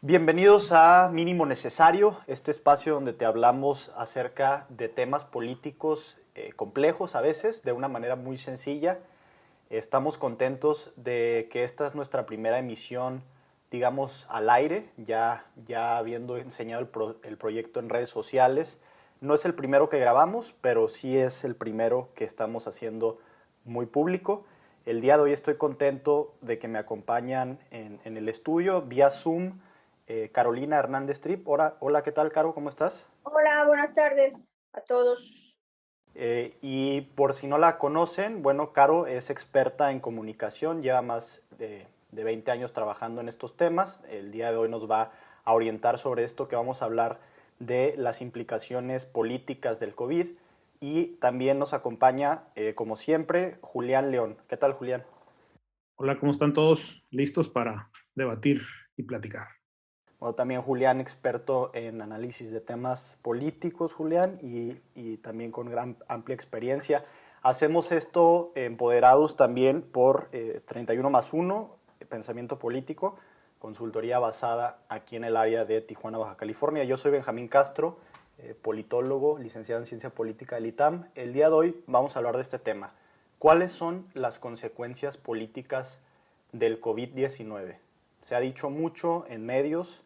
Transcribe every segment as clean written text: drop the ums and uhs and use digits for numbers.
Bienvenidos a Mínimo Necesario, este espacio donde te hablamos acerca de temas políticos complejos a veces, de una manera muy sencilla. Estamos contentos de que esta es nuestra primera emisión, digamos, al aire, ya habiendo enseñado el proyecto en redes sociales. No es el primero que grabamos, pero sí es el primero que estamos haciendo muy público. El día de hoy estoy contento de que me acompañan en el estudio vía Zoom Carolina Hernández Tripp. Hola, ¿qué tal, Caro? ¿Cómo estás? Hola, buenas tardes a todos. Y por si no la conocen, bueno, Caro es experta en comunicación, lleva más de 20 años trabajando en estos temas. El día de hoy nos va a orientar sobre esto que vamos a hablar de las implicaciones políticas del COVID. Y también nos acompaña, como siempre, Julián León. ¿Qué tal, Julián? Hola, ¿cómo están todos? ¿Listos para debatir y platicar? Bueno, también Julián, experto en análisis de temas políticos, Julián, y también con gran amplia experiencia. Hacemos esto empoderados también por 31 más 1, Pensamiento Político, consultoría basada aquí en el área de Tijuana, Baja California. Yo soy Benjamín Castro, politólogo, licenciado en Ciencia Política del ITAM. El día de hoy vamos a hablar de este tema. ¿Cuáles son las consecuencias políticas del COVID-19? Se ha dicho mucho en medios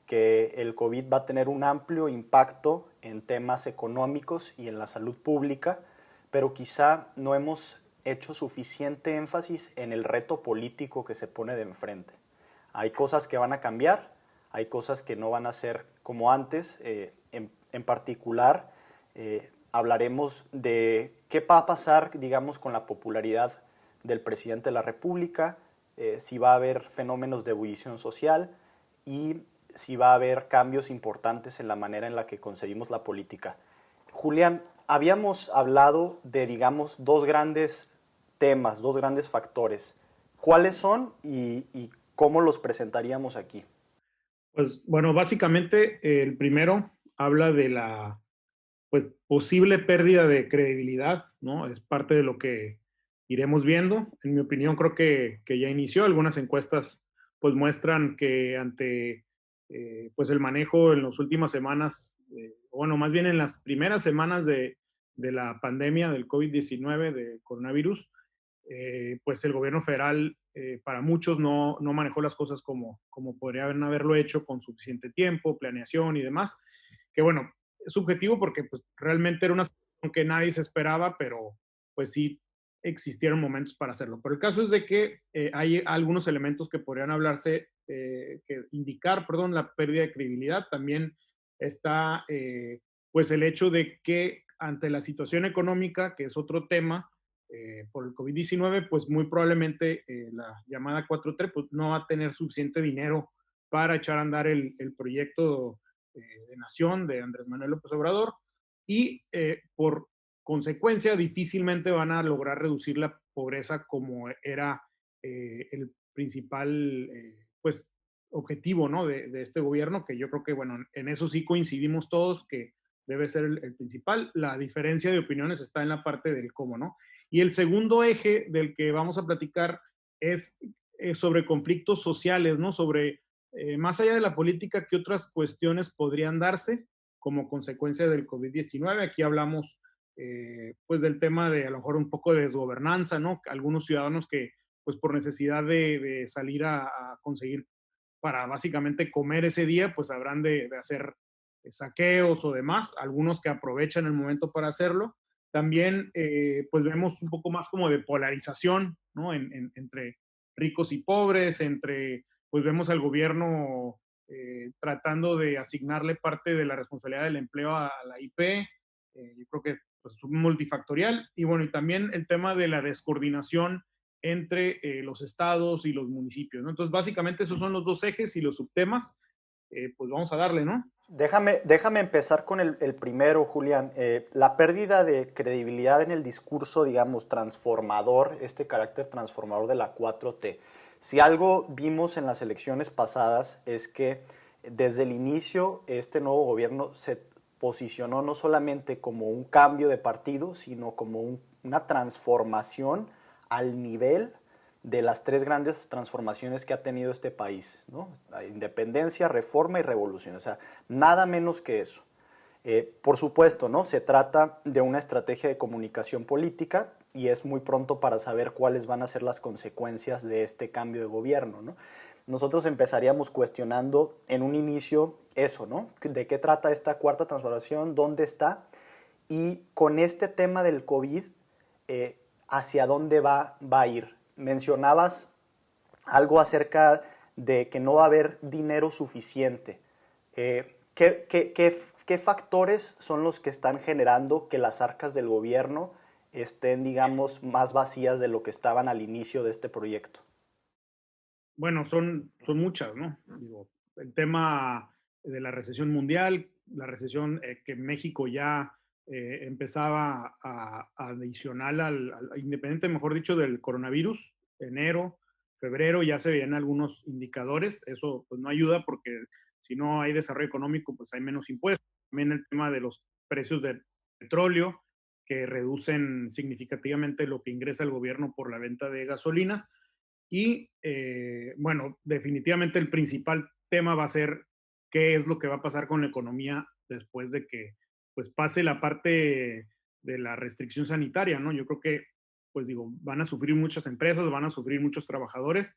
que el COVID va a tener un amplio impacto en temas económicos y en la salud pública, pero quizá no hemos hecho suficiente énfasis en el reto político que se pone de enfrente. Hay cosas que van a cambiar, hay cosas que no van a ser como antes. En particular, hablaremos de qué va a pasar, digamos, con la popularidad del presidente de la República, si va a haber fenómenos de ebullición social y si va a haber cambios importantes en la manera en la que concebimos la política. Julián, habíamos hablado de, digamos, dos grandes temas, dos grandes factores. ¿Cuáles son y cómo los presentaríamos aquí? Pues bueno, básicamente el primero habla de la posible pérdida de credibilidad, ¿no? Es parte de lo que iremos viendo. En mi opinión, creo que ya inició. Algunas encuestas pues muestran que ante pues el manejo en las últimas semanas, bueno, más bien en las primeras semanas de la pandemia del COVID-19, de coronavirus, pues el gobierno federal para muchos no manejó las cosas como podrían haberlo hecho con suficiente tiempo, planeación y demás, que bueno, es subjetivo porque pues, realmente era una situación que nadie se esperaba, pero pues sí existieron momentos para hacerlo. Pero el caso es de que hay algunos elementos que podrían hablarse, que indicar, perdón, la pérdida de credibilidad. También está pues el hecho de que ante la situación económica, que es otro tema, por el COVID-19, pues muy probablemente la llamada 4T pues, no va a tener suficiente dinero para echar a andar el proyecto de nación de Andrés Manuel López Obrador y por consecuencia difícilmente van a lograr reducir la pobreza como era el principal pues objetivo, ¿no? de este gobierno, que yo creo que bueno, en eso sí coincidimos todos que debe ser el principal. La diferencia de opiniones está en la parte del cómo, ¿no? Y el segundo eje del que vamos a platicar es sobre conflictos sociales, ¿no? Sobre, más allá de la política, qué otras cuestiones podrían darse como consecuencia del COVID-19. Aquí hablamos, pues, del tema de a lo mejor un poco de desgobernanza, ¿no? Algunos ciudadanos que, pues, por necesidad de salir a conseguir para básicamente comer ese día, pues habrán de hacer saqueos o demás, algunos que aprovechan el momento para hacerlo. También, pues vemos un poco más como de polarización, ¿no? Entre ricos y pobres, pues vemos al gobierno tratando de asignarle parte de la responsabilidad del empleo a la IP. Yo creo que pues, es multifactorial. Y bueno, y también el tema de la descoordinación entre los estados y los municipios, ¿no? Entonces, básicamente esos son los dos ejes y los subtemas. Pues vamos a darle, ¿no? Déjame empezar con el primero, Julián. La pérdida de credibilidad en el discurso, digamos, transformador, este carácter transformador de la 4T. Si algo vimos en las elecciones pasadas es que desde el inicio este nuevo gobierno se posicionó no solamente como un cambio de partido, sino como una transformación al nivel de las tres grandes transformaciones que ha tenido este país, ¿no? Independencia, reforma y revolución, o sea, nada menos que eso. Por supuesto, ¿no? Se trata de una estrategia de comunicación política y es muy pronto para saber cuáles van a ser las consecuencias de este cambio de gobierno, ¿no? Nosotros empezaríamos cuestionando en un inicio eso, ¿no? ¿De qué trata esta cuarta transformación? ¿Dónde está? Y con este tema del COVID, ¿hacia dónde va a ir? Mencionabas algo acerca de que no va a haber dinero suficiente. ¿Qué factores son los que están generando que las arcas del gobierno estén, digamos, más vacías de lo que estaban al inicio de este proyecto? Bueno, son muchas, ¿no? Digo, el tema de la recesión mundial, la recesión que México ya empezaba a adicional independiente, mejor dicho, del coronavirus, enero, febrero, ya se veían algunos indicadores. Eso pues no ayuda porque si no hay desarrollo económico, pues hay menos impuestos. También el tema de los precios del petróleo, que reducen significativamente lo que ingresa el gobierno por la venta de gasolinas. Y bueno, definitivamente el principal tema va a ser qué es lo que va a pasar con la economía después de que pues pase la parte de la restricción sanitaria, ¿no? Yo creo que, pues digo, van a sufrir muchas empresas, van a sufrir muchos trabajadores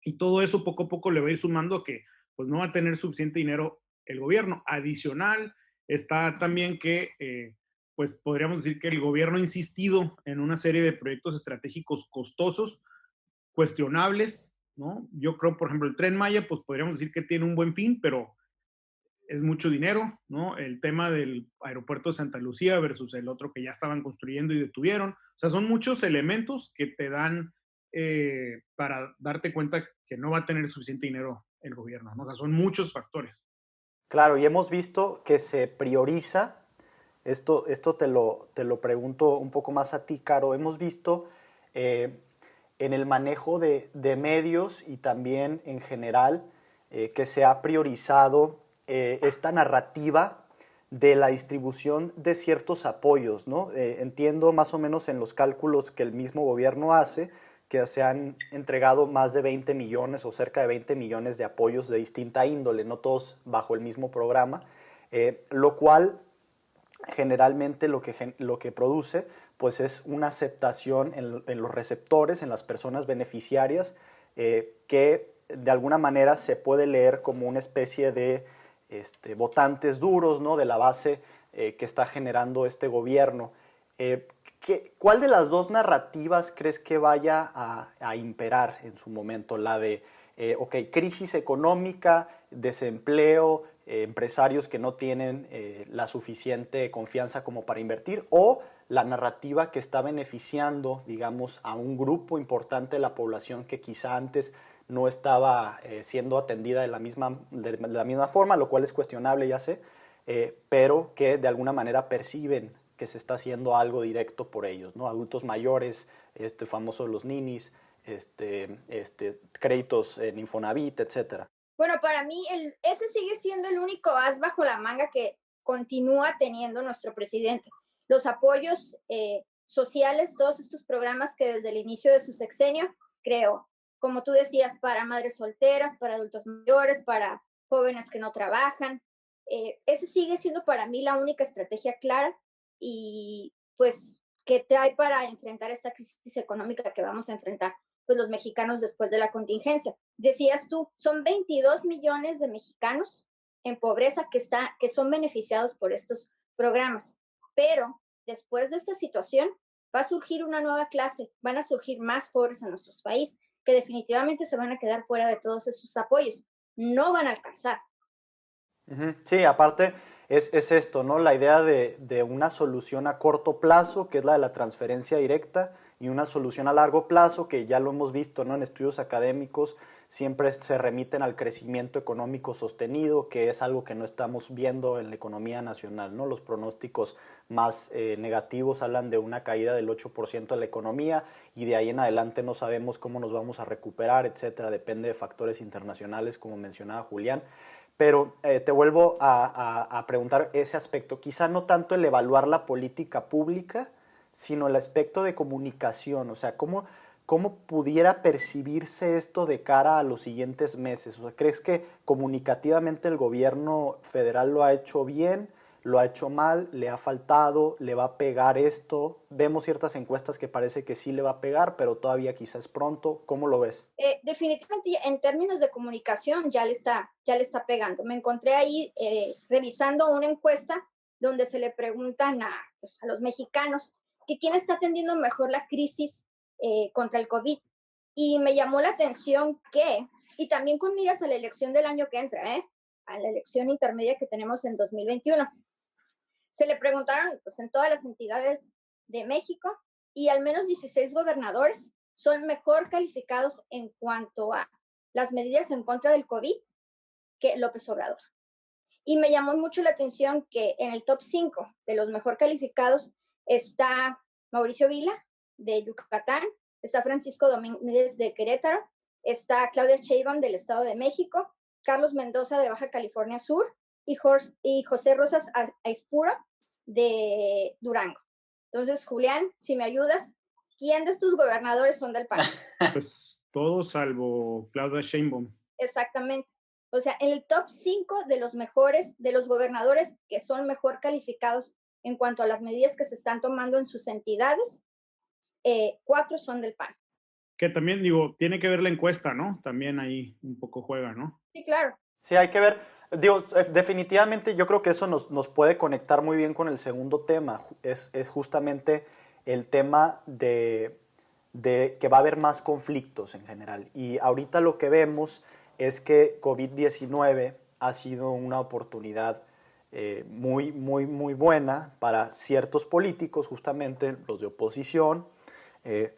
y todo eso poco a poco le va a ir sumando que pues no va a tener suficiente dinero el gobierno. Adicional está también que pues podríamos decir que el gobierno ha insistido en una serie de proyectos estratégicos costosos, cuestionables, ¿no? Yo creo, por ejemplo, el Tren Maya, pues podríamos decir que tiene un buen fin, pero es mucho dinero, ¿no? El tema del aeropuerto de Santa Lucía versus el otro que ya estaban construyendo y detuvieron. O sea, son muchos elementos que te dan para darte cuenta que no va a tener suficiente dinero el gobierno, ¿no? O sea, son muchos factores. Claro, y hemos visto que se prioriza, esto te lo pregunto un poco más a ti, Caro, hemos visto en el manejo de medios y también en general que se ha priorizado esta narrativa de la distribución de ciertos apoyos, ¿no? Entiendo más o menos en los cálculos que el mismo gobierno hace que se han entregado más de 20 millones o cerca de 20 millones de apoyos de distinta índole, no todos bajo el mismo programa, lo cual generalmente lo que produce pues es una aceptación en los receptores, en las personas beneficiarias, que de alguna manera se puede leer como una especie de votantes duros, ¿no? De la base que está generando este gobierno. ¿Cuál de las dos narrativas crees que vaya a imperar en su momento? La de, crisis económica, desempleo, empresarios que no tienen la suficiente confianza como para invertir, o la narrativa que está beneficiando, digamos, a un grupo importante de la población que quizá antes no estaba siendo atendida de la misma forma, lo cual es cuestionable, ya sé, pero que de alguna manera perciben que se está haciendo algo directo por ellos, ¿no? Adultos mayores, famosos los ninis, créditos en Infonavit, etcétera. Bueno, para mí ese sigue siendo el único as bajo la manga que continúa teniendo nuestro presidente. Los apoyos sociales, todos estos programas que desde el inicio de su sexenio creó, como tú decías, para madres solteras, para adultos mayores, para jóvenes que no trabajan. Ese sigue siendo para mí la única estrategia clara y pues que trae para enfrentar esta crisis económica que vamos a enfrentar pues los mexicanos después de la contingencia. Decías tú, son 22 millones de mexicanos en pobreza que son beneficiados por estos programas, pero después de esta situación va a surgir una nueva clase, van a surgir más pobres en nuestro país que definitivamente se van a quedar fuera de todos esos apoyos, no van a alcanzar. Sí, aparte es esto, ¿no? La idea de una solución a corto plazo, que es la de la transferencia directa, y una solución a largo plazo, que ya lo hemos visto, ¿no? En estudios académicos siempre se remiten al crecimiento económico sostenido, que es algo que no estamos viendo en la economía nacional, ¿no? Los pronósticos más negativos hablan de una caída del 8% de la economía y de ahí en adelante no sabemos cómo nos vamos a recuperar, etcétera. Depende de factores internacionales, como mencionaba Julián. Pero te vuelvo a preguntar ese aspecto, quizá no tanto el evaluar la política pública, sino el aspecto de comunicación, o sea, cómo ¿cómo pudiera percibirse esto de cara a los siguientes meses? O sea, ¿crees que comunicativamente el gobierno federal lo ha hecho bien, lo ha hecho mal, le ha faltado, le va a pegar esto? Vemos ciertas encuestas que parece que sí le va a pegar, pero todavía quizás es pronto. ¿Cómo lo ves? Definitivamente en términos de comunicación ya le está pegando. Me encontré ahí revisando una encuesta donde se le preguntan a los mexicanos que quién está atendiendo mejor la crisis contra el COVID. Y me llamó la atención y también con miras a la elección del año que entra, a la elección intermedia que tenemos en 2021, se le preguntaron pues, en todas las entidades de México y al menos 16 gobernadores son mejor calificados en cuanto a las medidas en contra del COVID que López Obrador. Y me llamó mucho la atención que en el top 5 de los mejor calificados está Mauricio Vila, de Yucatán, está Francisco Domínguez de Querétaro, está Claudia Sheinbaum del Estado de México, Carlos Mendoza de Baja California Sur y José Rosas Aispuro de Durango. Entonces, Julián, si me ayudas, ¿quién de estos gobernadores son del PAN? Pues todos salvo Claudia Sheinbaum. Exactamente. O sea, en el top 5 de los mejores, de los gobernadores que son mejor calificados en cuanto a las medidas que se están tomando en sus entidades, 4 son del PAN. Que también, digo, tiene que ver la encuesta, ¿no? También ahí un poco juega, ¿no? Sí, claro. Sí, hay que ver. Digo, definitivamente yo creo que eso nos puede conectar muy bien con el segundo tema. Es justamente el tema de que va a haber más conflictos en general. Y ahorita lo que vemos es que COVID-19 ha sido una oportunidad muy, muy, muy buena para ciertos políticos, justamente los de oposición,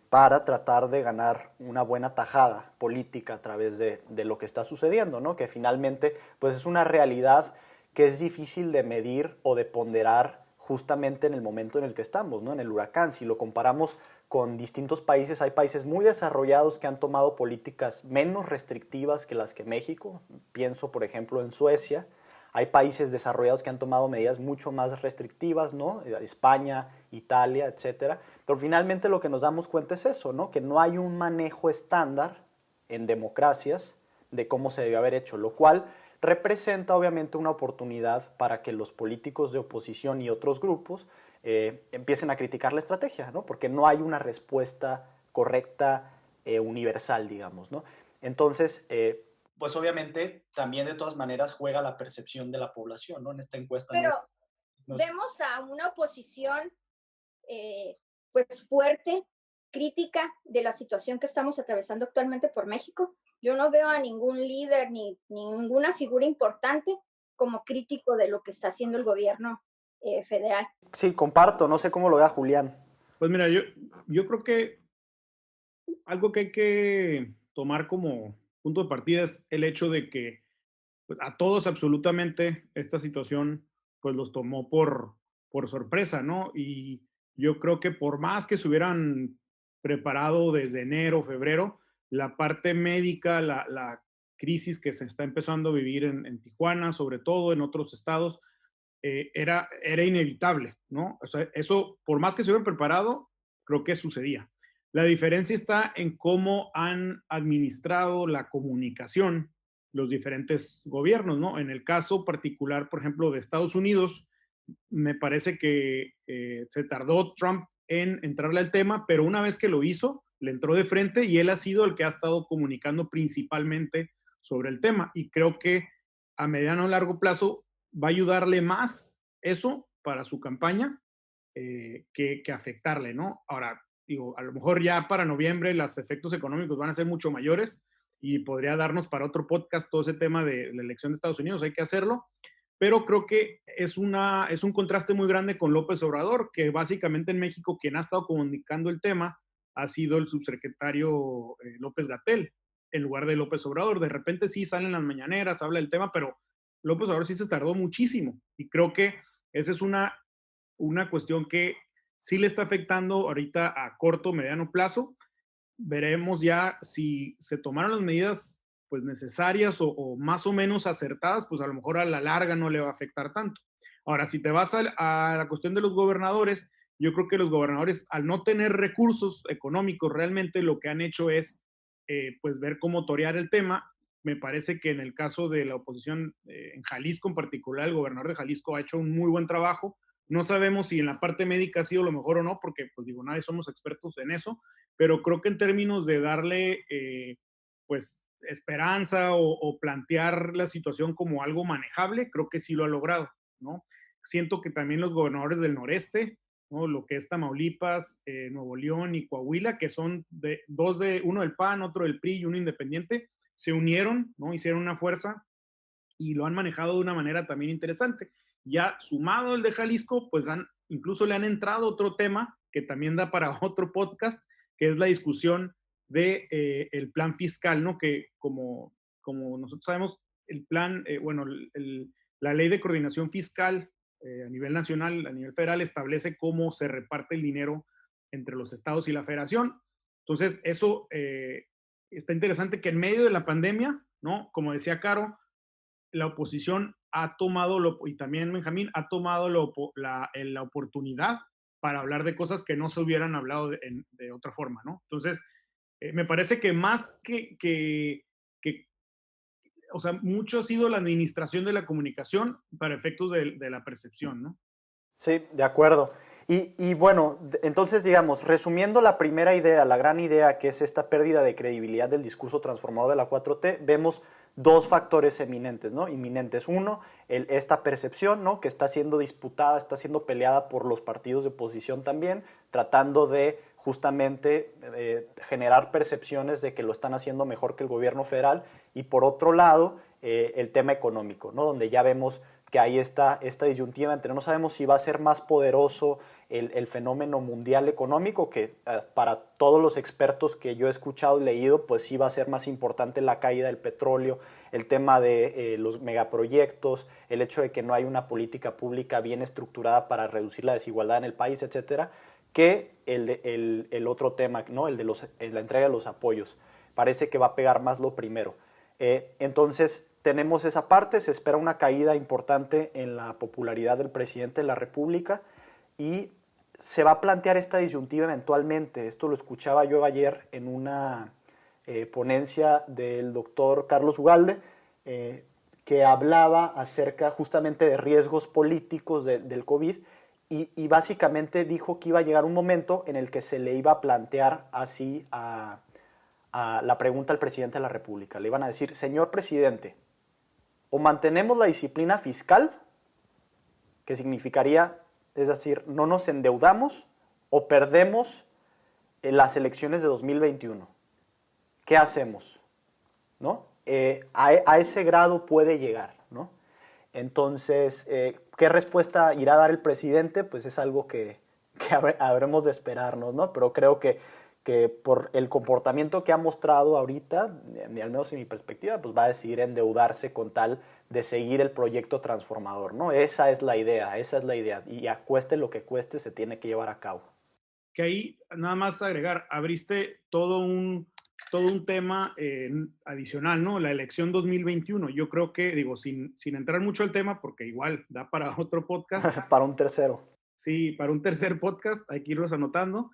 para tratar de ganar una buena tajada política a través de lo que está sucediendo, ¿no? Que finalmente pues es una realidad que es difícil de medir o de ponderar justamente en el momento en el que estamos, ¿no? En el huracán. Si lo comparamos con distintos países, hay países muy desarrollados que han tomado políticas menos restrictivas que las que México. Pienso, por ejemplo, en Suecia. Hay países desarrollados que han tomado medidas mucho más restrictivas, ¿no? España, Italia, etcétera. Pero finalmente lo que nos damos cuenta es eso, ¿no? Que no hay un manejo estándar en democracias de cómo se debe haber hecho, lo cual representa obviamente una oportunidad para que los políticos de oposición y otros grupos empiecen a criticar la estrategia, ¿no? Porque no hay una respuesta correcta, universal, digamos, ¿no? Entonces, pues obviamente también de todas maneras juega la percepción de la población, ¿no? En esta encuesta. Pero vemos a una oposición pues fuerte, crítica de la situación que estamos atravesando actualmente por México. Yo no veo a ningún líder ni ninguna figura importante como crítico de lo que está haciendo el gobierno federal. Sí, comparto, no sé cómo lo vea Julián. Pues mira, yo creo que algo que hay que tomar como punto de partida es el hecho de que pues, a todos absolutamente esta situación pues los tomó por sorpresa, ¿no? Y yo creo que por más que se hubieran preparado desde enero, febrero, la parte médica, la crisis que se está empezando a vivir en Tijuana, sobre todo en otros estados, era inevitable, ¿no? O sea, eso, por más que se hubieran preparado, creo que sucedía. La diferencia está en cómo han administrado la comunicación los diferentes gobiernos, ¿no? En el caso particular, por ejemplo, de Estados Unidos, me parece que se tardó Trump en entrarle al tema, pero una vez que lo hizo, le entró de frente y él ha sido el que ha estado comunicando principalmente sobre el tema. Y creo que a mediano o largo plazo va a ayudarle más eso para su campaña que afectarle, ¿no? Ahora, digo, a lo mejor ya para noviembre los efectos económicos van a ser mucho mayores y podría darnos para otro podcast todo ese tema de la elección de Estados Unidos, hay que hacerlo, pero creo que es un contraste muy grande con López Obrador, que básicamente en México quien ha estado comunicando el tema ha sido el subsecretario López-Gatell, en lugar de López Obrador. De repente sí salen las mañaneras, habla del tema, pero López Obrador sí se tardó muchísimo y creo que esa es una cuestión que sí le está afectando ahorita a corto, mediano plazo. Veremos ya si se tomaron las medidas pues necesarias o más o menos acertadas, pues a lo mejor a la larga no le va a afectar tanto. Ahora, si te vas a la cuestión de los gobernadores, yo creo que los gobernadores, al no tener recursos económicos, realmente lo que han hecho es pues ver cómo torear el tema. Me parece que en el caso de la oposición en Jalisco en particular, el gobernador de Jalisco ha hecho un muy buen trabajo. No sabemos si en la parte médica ha sido lo mejor o no, porque pues digo, nadie somos expertos en eso, pero creo que en términos de darle pues esperanza o plantear la situación como algo manejable, creo que sí lo ha logrado, ¿no? Siento que también los gobernadores del noreste, ¿no? Lo que es Tamaulipas, Nuevo León y Coahuila, que son uno del PAN, otro del PRI y uno independiente, se unieron, ¿no? Hicieron una fuerza y lo han manejado de una manera también interesante. Ya sumado el de Jalisco, pues incluso le han entrado otro tema que también da para otro podcast, que es la discusión de el plan fiscal, ¿no? Que como nosotros sabemos, el plan, bueno, la ley de coordinación fiscal a nivel nacional, a nivel federal, establece cómo se reparte el dinero entre los estados y la federación. Entonces, eso está interesante que en medio de la pandemia, ¿no? Como decía Caro, la oposición ha tomado, y también Benjamín, ha tomado la oportunidad para hablar de cosas que no se hubieran hablado de otra forma, ¿no? Entonces, me parece que más que, o sea, mucho ha sido la administración de la comunicación para efectos de la percepción, ¿no? Sí, de acuerdo. Y bueno, entonces digamos, resumiendo la primera idea, la gran idea que es esta pérdida de credibilidad del discurso transformador de la 4T, vemos dos factores eminentes, ¿no? Inminentes. Uno, esta percepción, ¿no? Que está siendo disputada, está siendo peleada por los partidos de oposición también, tratando de justamente generar percepciones de que lo están haciendo mejor que el gobierno federal. Y por otro lado, el tema económico, ¿no? Donde ya vemos que hay esta disyuntiva entre no sabemos si va a ser más poderoso el fenómeno mundial económico, que para todos los expertos que yo he escuchado y leído, pues sí va a ser más importante la caída del petróleo, el tema de los megaproyectos, el hecho de que no hay una política pública bien estructurada para reducir la desigualdad en el país, etcétera, que el otro tema, ¿no? El de la entrega de los apoyos. Parece que va a pegar más lo primero. Entonces, tenemos esa parte, se espera una caída importante en la popularidad del presidente de la República y se va a plantear esta disyuntiva eventualmente. Esto lo escuchaba yo ayer en una ponencia del doctor Carlos Ugalde, que hablaba acerca justamente de riesgos políticos del COVID y básicamente dijo que iba a llegar un momento en el que se le iba a plantear así a la pregunta al presidente de la República. Le iban a decir, señor presidente, o mantenemos la disciplina fiscal, que significaría, es decir, no nos endeudamos, o perdemos las elecciones de 2021. ¿Qué hacemos? ¿No? A ese grado puede llegar, ¿no? Entonces, ¿qué respuesta irá a dar el presidente? Pues es algo que habremos de esperarnos, ¿no? Pero creo que por el comportamiento que ha mostrado ahorita, al menos en mi perspectiva, pues va a decidir endeudarse con tal de seguir el proyecto transformador, ¿no? Esa es la idea, y cueste lo que cueste, se tiene que llevar a cabo. Que ahí, nada más agregar, abriste todo un tema adicional, ¿no? La elección 2021. Yo creo que, digo, sin entrar mucho al tema, porque igual da para otro podcast. Para un tercero. Sí, para un tercer podcast, hay que irlos anotando.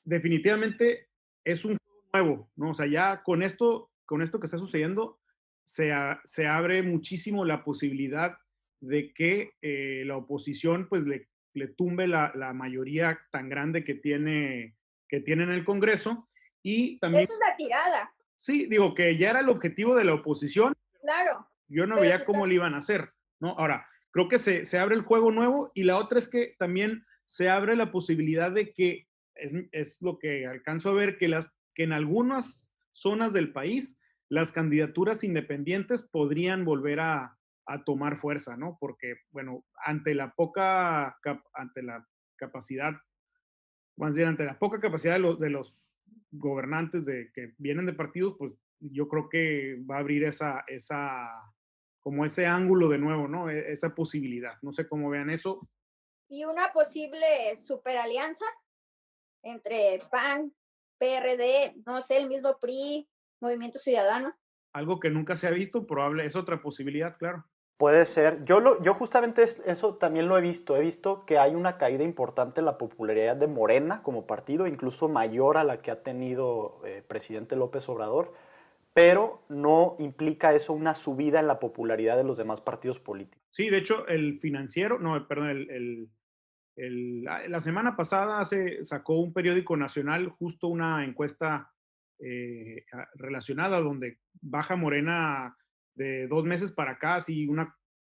Definitivamente es un juego nuevo, ¿no? O sea, ya con esto que está sucediendo, se abre muchísimo la posibilidad de que la oposición pues le tumbe la mayoría tan grande que tiene en el Congreso. Y también... Esa es la tirada. Sí, digo que ya era el objetivo de la oposición. Claro. Yo no veía cómo le iban a hacer, ¿no? Ahora, creo que se abre el juego nuevo y la otra es que también se abre la posibilidad de que es lo que alcanzo a ver, que en algunas zonas del país las candidaturas independientes podrían volver a tomar fuerza, ¿no? Porque, bueno, ante la capacidad, más bien ante la poca capacidad de los gobernantes que vienen de partidos, pues yo creo que va a abrir como ese ángulo de nuevo, ¿no? Esa posibilidad. No sé cómo vean eso. Y una posible superalianza entre PAN, PRD, no sé, el mismo PRI, Movimiento Ciudadano. Algo que nunca se ha visto, probable, es otra posibilidad, claro. Puede ser. Yo justamente eso también lo he visto. He visto que hay una caída importante en la popularidad de Morena como partido, incluso mayor a la que ha tenido presidente López Obrador, pero no implica eso una subida en la popularidad de los demás partidos políticos. Sí, de hecho, el financiero, no, perdón, la semana pasada sacó un periódico nacional justo una encuesta relacionada donde baja Morena de 2 meses para acá,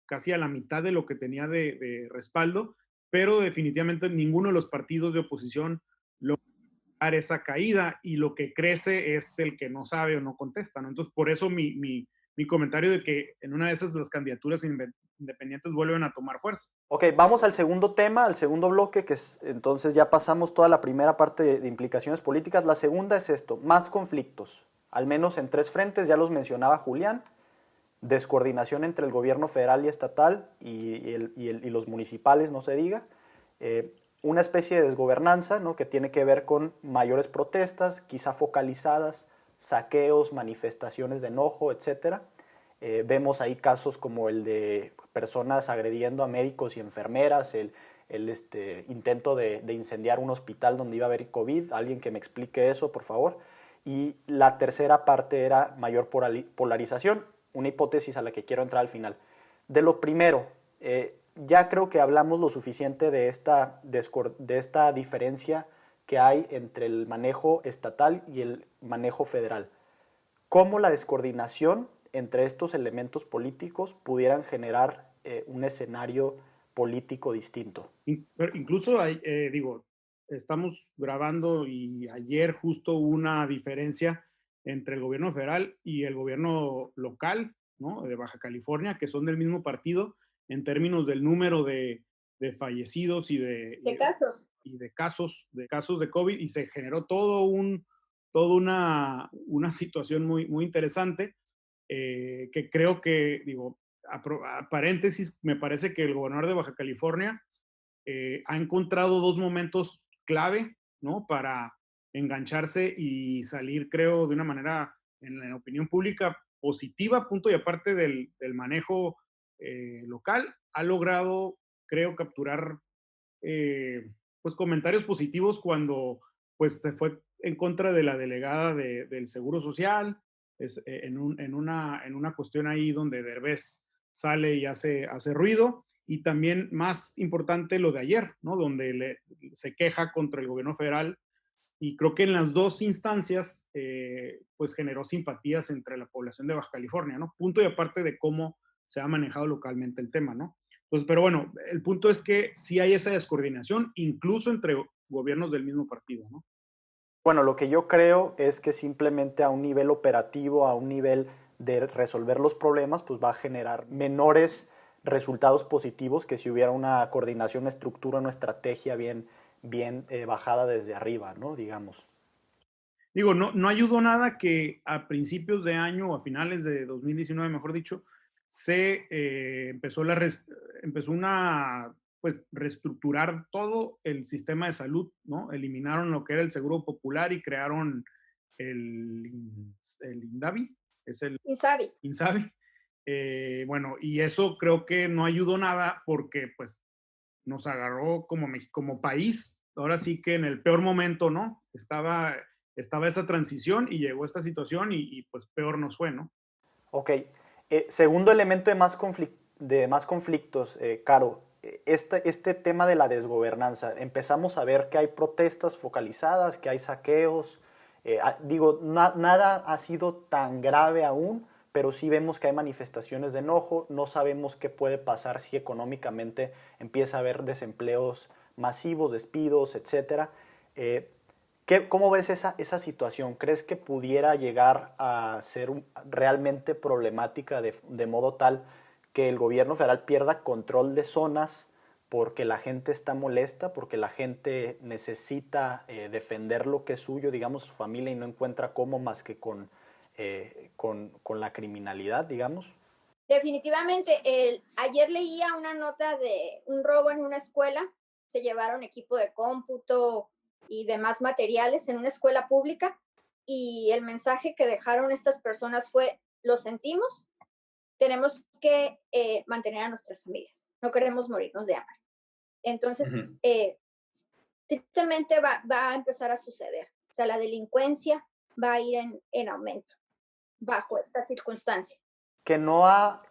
casi a la mitad de lo que tenía de respaldo, pero definitivamente ninguno de los partidos de oposición logra esa caída y lo que crece es el que no sabe o no contesta, ¿no? Entonces, por eso mi comentario de que en una de esas las candidaturas independientes vuelven a tomar fuerza. Ok, vamos al segundo tema, al segundo bloque, que es, entonces ya pasamos toda la primera parte de implicaciones políticas. La segunda es esto, más conflictos, al menos en 3 frentes, ya los mencionaba Julián: descoordinación entre el gobierno federal y estatal y los municipales, no se diga. Una especie de desgobernanza, ¿no?, que tiene que ver con mayores protestas, quizá focalizadas, saqueos, manifestaciones de enojo, etc. Vemos ahí casos como el de personas agrediendo a médicos y enfermeras, el intento de incendiar un hospital donde iba a haber COVID. Alguien que me explique eso, por favor. Y la tercera parte era mayor polarización, una hipótesis a la que quiero entrar al final. De lo primero, ya creo que hablamos lo suficiente de esta diferencia que hay entre el manejo estatal y el manejo federal. ¿Cómo la descoordinación entre estos elementos políticos pudieran generar un escenario político distinto? Incluso, digo, estamos grabando y ayer justo hubo una diferencia entre el gobierno federal y el gobierno local, ¿no?, de Baja California, que son del mismo partido, en términos del número de fallecidos y ¿Qué casos? de casos de COVID, y se generó toda una situación muy, muy interesante, que creo que, digo, a paréntesis, me parece que el gobernador de Baja California ha encontrado 2 momentos clave, ¿no?, para engancharse y salir, creo, de una manera, en la opinión pública, positiva, punto y aparte del manejo local. Ha logrado, creo, capturar pues comentarios positivos cuando pues se fue en contra de la delegada del Seguro Social, en una cuestión ahí donde Derbez sale y hace ruido, y también más importante lo de ayer, ¿no?, donde se queja contra el gobierno federal, y creo que en las 2 instancias pues generó simpatías entre la población de Baja California, ¿no? Punto y aparte de cómo se ha manejado localmente el tema, ¿no? Entonces, pero bueno, el punto es que sí hay esa descoordinación, incluso entre gobiernos del mismo partido, ¿no? Bueno, lo que yo creo es que simplemente a un nivel operativo, a un nivel de resolver los problemas, pues va a generar menores resultados positivos que si hubiera una coordinación, una estructura, una estrategia bien bajada desde arriba, ¿no? Digamos. Digo, no ayudó nada que a principios de año o a finales de 2019, mejor dicho, se empezó una, pues, reestructurar todo el sistema de salud, ¿no? Eliminaron lo que era el Seguro Popular y crearon el INDAVI, es el Insabi. INSABI. Bueno, y eso creo que no ayudó nada porque, pues, nos agarró como país, ahora sí que en el peor momento, ¿no? Estaba esa transición y llegó esta situación y pues peor nos fue, ¿no? Ok. Segundo elemento de más conflictos, Caro, este tema de la desgobernanza. Empezamos a ver que hay protestas focalizadas, que hay saqueos. Digo, nada ha sido tan grave aún, pero sí vemos que hay manifestaciones de enojo. No sabemos qué puede pasar si económicamente empieza a haber desempleos masivos, despidos, etcétera. ¿Cómo ves esa situación? ¿Crees que pudiera llegar a ser realmente problemática de modo tal que el gobierno federal pierda control de zonas porque la gente está molesta, porque la gente necesita defender lo que es suyo, digamos, su familia, y no encuentra cómo más que con la criminalidad, digamos? Definitivamente, ayer leía una nota de un robo en una escuela, se llevaron equipo de cómputo y demás materiales en una escuela pública, y el mensaje que dejaron estas personas fue: lo sentimos, tenemos que mantener a nuestras familias, no queremos morirnos de hambre. Entonces, tristemente va a empezar a suceder. O sea, la delincuencia va a ir en aumento bajo esta circunstancia. Que no ha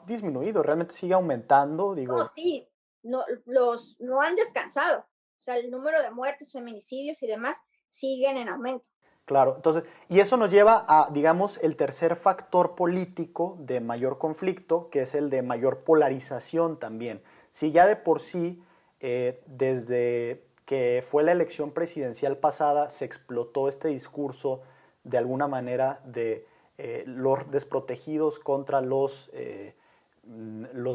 disminuido, realmente sigue aumentando, digo. No, sí, no han descansado. O sea, el número de muertes, feminicidios y demás siguen en aumento. Claro, entonces, y eso nos lleva a, digamos, el tercer factor político de mayor conflicto, que es el de mayor polarización también. Si ya de por sí, desde que fue la elección presidencial pasada, se explotó este discurso de alguna manera de los desprotegidos contra los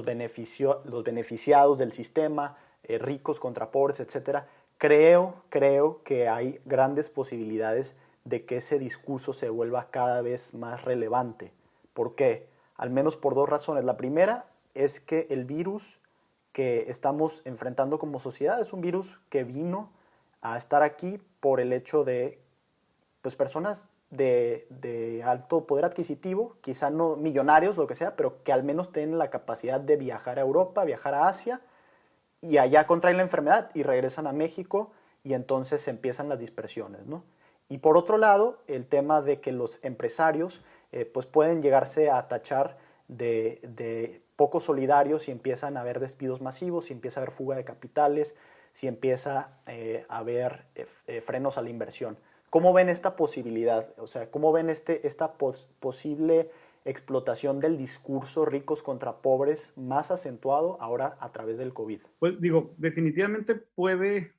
beneficiados del sistema, ricos contra pobres, etc. Creo que hay grandes posibilidades de que ese discurso se vuelva cada vez más relevante. ¿Por qué? Al menos por dos razones. La primera es que el virus que estamos enfrentando como sociedad es un virus que vino a estar aquí por el hecho de pues, personas de alto poder adquisitivo, quizá no millonarios, lo que sea, pero que al menos tienen la capacidad de viajar a Europa, viajar a Asia, y allá contraen la enfermedad y regresan a México y entonces empiezan las dispersiones, ¿no? Y por otro lado, el tema de que los empresarios pues pueden llegarse a tachar de poco solidarios si empiezan a haber despidos masivos, si empieza a haber fuga de capitales, si empieza a haber frenos a la inversión. ¿Cómo ven esta posibilidad? O sea, ¿cómo ven esta posible explotación del discurso ricos contra pobres más acentuado ahora a través del COVID? Pues digo, definitivamente puede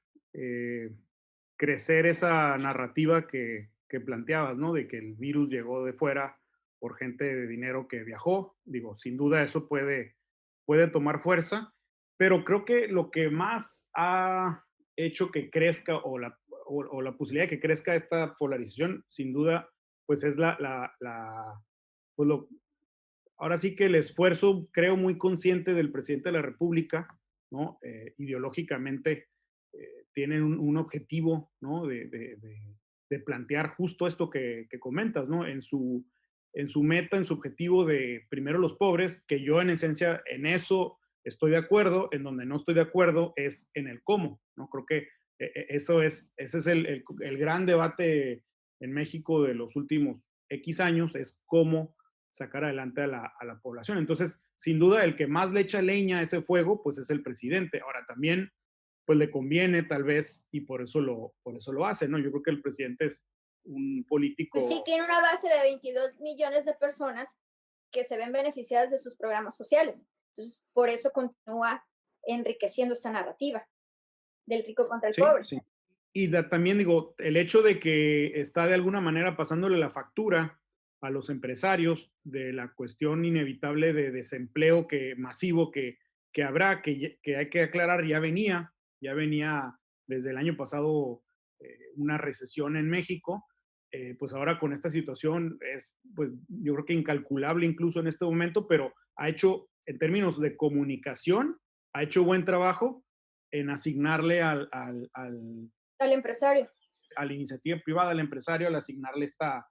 crecer esa narrativa que planteabas, ¿no? De que el virus llegó de fuera por gente de dinero que viajó. Digo, sin duda eso puede tomar fuerza, pero creo que lo que más ha hecho que crezca o la posibilidad de que crezca esta polarización, sin duda, pues es pues ahora sí que el esfuerzo, creo, muy consciente del presidente de la República, ¿no? Ideológicamente tienen un objetivo, ¿no? De plantear justo esto que comentas, ¿no? En su meta, en su objetivo de primero los pobres, que yo en esencia en eso estoy de acuerdo, en donde no estoy de acuerdo es en el cómo, ¿no? Creo que ese es el gran debate en México de los últimos X años, es cómo sacar adelante a la población. Entonces, sin duda, el que más le echa leña a ese fuego, pues es el presidente. Ahora, también, pues le conviene tal vez, y por eso lo hace, ¿no? Yo creo que el presidente es un político. Pues sí, tiene una base de 22 millones de personas que se ven beneficiadas de sus programas sociales. Entonces, por eso continúa enriqueciendo esta narrativa del rico contra el pobre. Sí. Y también digo, el hecho de que está de alguna manera pasándole la factura a los empresarios de la cuestión inevitable de desempleo masivo que habrá, que hay que aclarar, ya venía desde el año pasado una recesión en México, pues ahora con esta situación es, pues yo creo que incalculable incluso en este momento, pero ha hecho, en términos de comunicación, ha hecho buen trabajo en asignarle al empresario. A la iniciativa privada, al empresario, al asignarle esta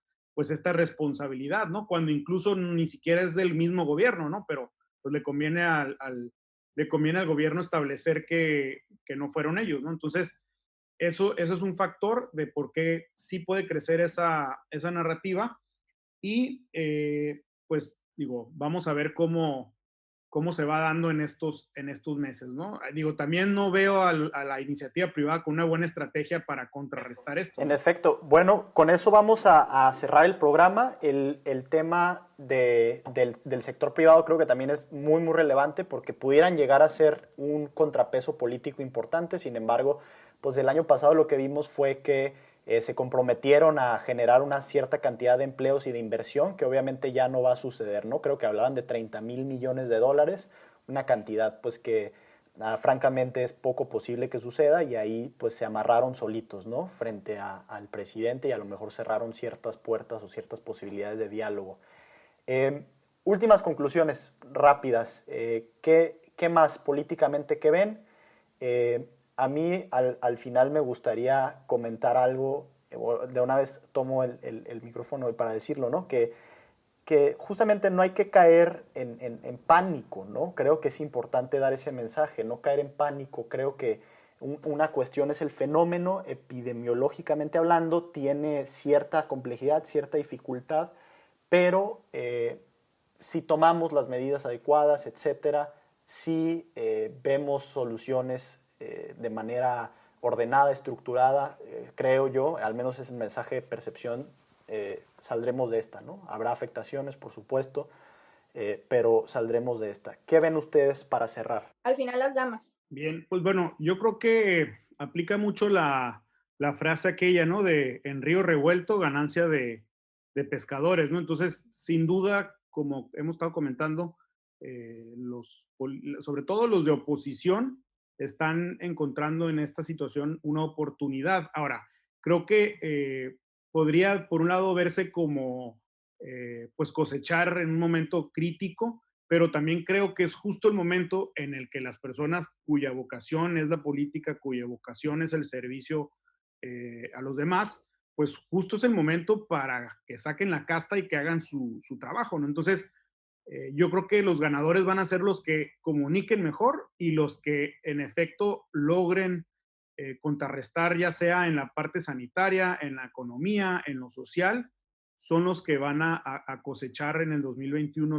responsabilidad, ¿no? Cuando incluso ni siquiera es del mismo gobierno, ¿no? Pero pues le conviene al gobierno establecer que no fueron ellos, ¿no? Entonces, eso es un factor de por qué sí puede crecer esa narrativa y pues digo, vamos a ver cómo se va dando en estos meses, ¿no? Digo, también no veo a la iniciativa privada con una buena estrategia para contrarrestar esto. En efecto. Bueno, con eso vamos a cerrar el programa. El tema del sector privado creo que también es muy, muy relevante porque pudieran llegar a ser un contrapeso político importante. Sin embargo, pues el año pasado lo que vimos fue que se comprometieron a generar una cierta cantidad de empleos y de inversión que obviamente ya no va a suceder, ¿no? Creo que hablaban de 30,000 millones de dólares, una cantidad pues que francamente es poco posible que suceda y ahí pues se amarraron solitos, ¿no? Frente al presidente y a lo mejor cerraron ciertas puertas o ciertas posibilidades de diálogo. Últimas conclusiones rápidas. ¿Qué más políticamente que ven? A mí al final me gustaría comentar algo, de una vez tomo el micrófono para decirlo, ¿no? Que que justamente no hay que caer en pánico, ¿no? Creo que es importante dar ese mensaje, no caer en pánico. Creo que una cuestión es el fenómeno, epidemiológicamente hablando, tiene cierta complejidad, cierta dificultad, pero si tomamos las medidas adecuadas, etcétera, si vemos soluciones de manera ordenada, estructurada, creo yo, al menos es el mensaje de percepción, saldremos de esta, ¿no? Habrá afectaciones, por supuesto, pero saldremos de esta. ¿Qué ven ustedes para cerrar? Al final las damas. Bien, pues bueno, yo creo que aplica mucho la frase aquella, ¿no? De en río revuelto, ganancia de pescadores, ¿no? Entonces, sin duda, como hemos estado comentando, sobre todo los de oposición están encontrando en esta situación una oportunidad. Ahora, creo que podría, por un lado, verse como pues cosechar en un momento crítico, pero también creo que es justo el momento en el que las personas cuya vocación es la política, cuya vocación es el servicio a los demás, pues justo es el momento para que saquen la casta y que hagan su trabajo, ¿no? Entonces, yo creo que los ganadores van a ser los que comuniquen mejor y los que en efecto logren contrarrestar, ya sea en la parte sanitaria, en la economía, en lo social, son los que van a cosechar en el 2021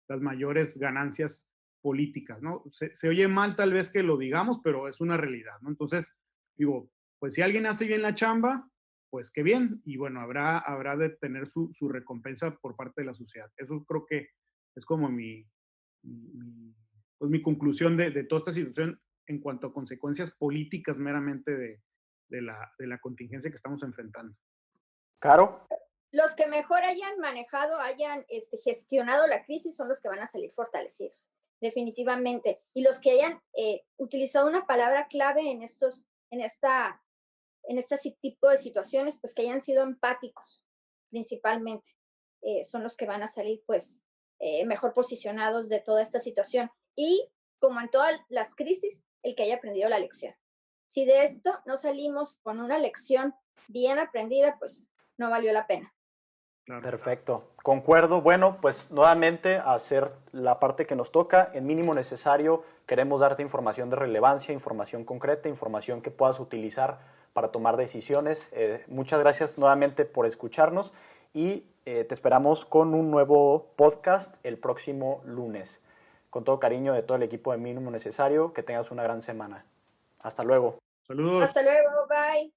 las mayores ganancias políticas, ¿no? Se oye mal tal vez que lo digamos, pero es una realidad, ¿no? Entonces, digo, pues si alguien hace bien la chamba, pues qué bien, y bueno, habrá de tener su recompensa por parte de la sociedad. Eso creo que es como pues mi conclusión de toda esta situación en cuanto a consecuencias políticas meramente de la contingencia que estamos enfrentando. ¿Caro? Los que mejor hayan manejado, hayan gestionado la crisis son los que van a salir fortalecidos, definitivamente. Y los que hayan utilizado una palabra clave en este tipo de situaciones, pues que hayan sido empáticos, principalmente, son los que van a salir, pues, mejor posicionados de toda esta situación. Y, como en todas las crisis, el que haya aprendido la lección. Si de esto no salimos con una lección bien aprendida, pues no valió la pena. Claro. Perfecto, concuerdo. Bueno, pues nuevamente a hacer la parte que nos toca, en mínimo necesario, queremos darte información de relevancia, información concreta, información que puedas utilizar para tomar decisiones. Muchas gracias nuevamente por escucharnos y te esperamos con un nuevo podcast el próximo lunes. Con todo cariño de todo el equipo de Mínimo Necesario, que tengas una gran semana. Hasta luego. Saludos. Hasta luego, bye.